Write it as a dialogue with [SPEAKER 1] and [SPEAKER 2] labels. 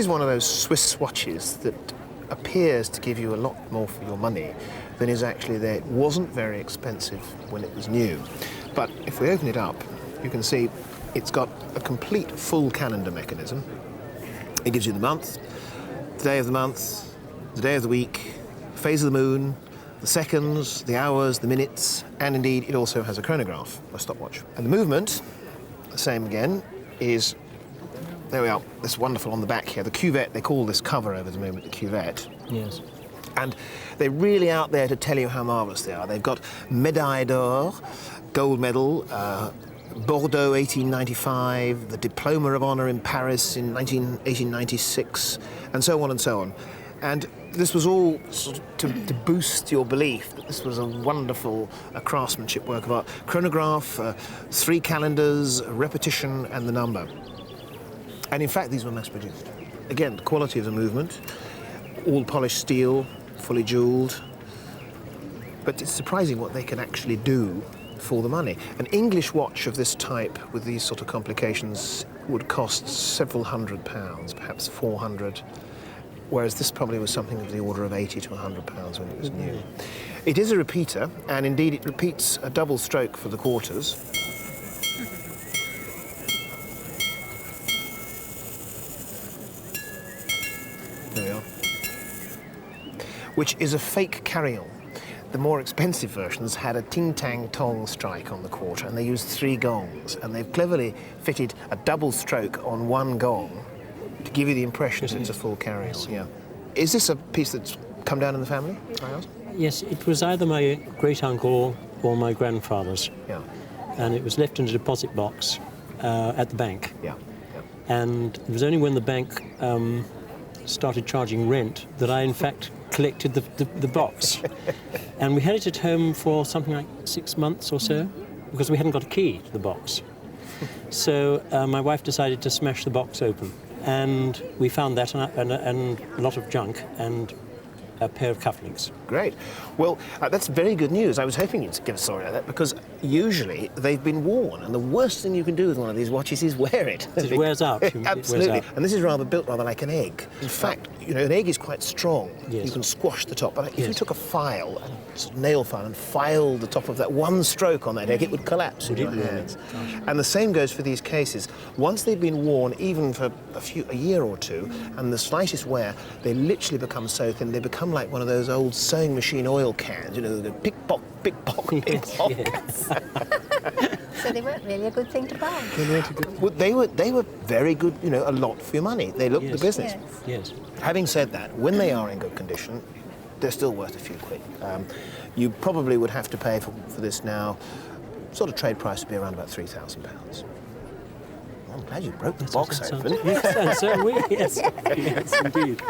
[SPEAKER 1] This is one of those Swiss watches that appears to give you a lot more for your money than is actually there. It wasn't very expensive when it was new. But if we open it up, you can see it's got a complete full calendar mechanism. It gives you the month, the day of the month, the day of the week, phase of the moon, the seconds, the hours, the minutes, and indeed it also has a chronograph, a stopwatch. And the movement, the same again, is, there we are, this wonderful on the back here, the cuvette. They call this cover over the moment the cuvette.
[SPEAKER 2] Yes.
[SPEAKER 1] And they're really out there to tell you how marvellous they are. They've got Médaille d'Or, gold medal, Bordeaux 1895, the Diploma of Honour in Paris in 1896, and so on and so on. And this was all sort of to boost your belief that this was a wonderful craftsmanship work of art. Chronograph, 3 calendars, repetition, and the number. And in fact, these were mass-produced. Again, the quality of the movement, all polished steel, fully jewelled. But it's surprising what they can actually do for the money. An English watch of this type with these sort of complications would cost several £100, perhaps 400, whereas this probably was something of the order of 80 to £100 when it was new. It is a repeater, and indeed it repeats a double stroke for the quarters. There we are. Which is a fake carryall. The more expensive versions had a ting-tang-tong strike on the quarter, and they used 3 gongs, and they've cleverly fitted a double stroke on 1 gong to give you the impression that it's a full carryall. Yeah. Is this a piece that's come down in the family, I ask?
[SPEAKER 2] Yes, it was either my great-uncle or my grandfather's.
[SPEAKER 1] Yeah.
[SPEAKER 2] And it was left in a deposit box at the bank.
[SPEAKER 1] Yeah.
[SPEAKER 2] And it was only when the bank started charging rent that I, in fact, collected the box. And we had it at home for something like 6 months or so, because we hadn't got a key to the box. So my wife decided to smash the box open. And we found that and a lot of junk and a pair of cufflinks.
[SPEAKER 1] Great. Well, that's very good news. I was hoping you'd give a story like that, because usually they've been worn, and the worst thing you can do with one of these watches is wear it.
[SPEAKER 2] It wears out.
[SPEAKER 1] Absolutely.
[SPEAKER 2] It wears out.
[SPEAKER 1] And this is built rather like an egg. In fact, you know, an egg is quite strong.
[SPEAKER 2] Yes.
[SPEAKER 1] You can squash the top. But if
[SPEAKER 2] Yes.
[SPEAKER 1] you took a file, a sort of nail file, and filed the top of that, one stroke on that egg, it would collapse in your hands. And the same goes for these cases. Once they've been worn, even for a year or two, and the slightest wear, they literally become so thin, they become like one of those old sewing machine oil cans, you know, the pick-pock, pick-pock, pick-pock.
[SPEAKER 2] Yes.
[SPEAKER 3] So they weren't really a good thing to buy.
[SPEAKER 1] Well, they were very good, you know, a lot for your money. They looked the business.
[SPEAKER 2] Yes.
[SPEAKER 1] Having said that, when they are in good condition, they're still worth a few quid. You probably would have to pay for this now, sort of trade price would be around about £3,000. I'm glad you broke the box open.
[SPEAKER 2] Yes, and so we, yes. Yes, indeed.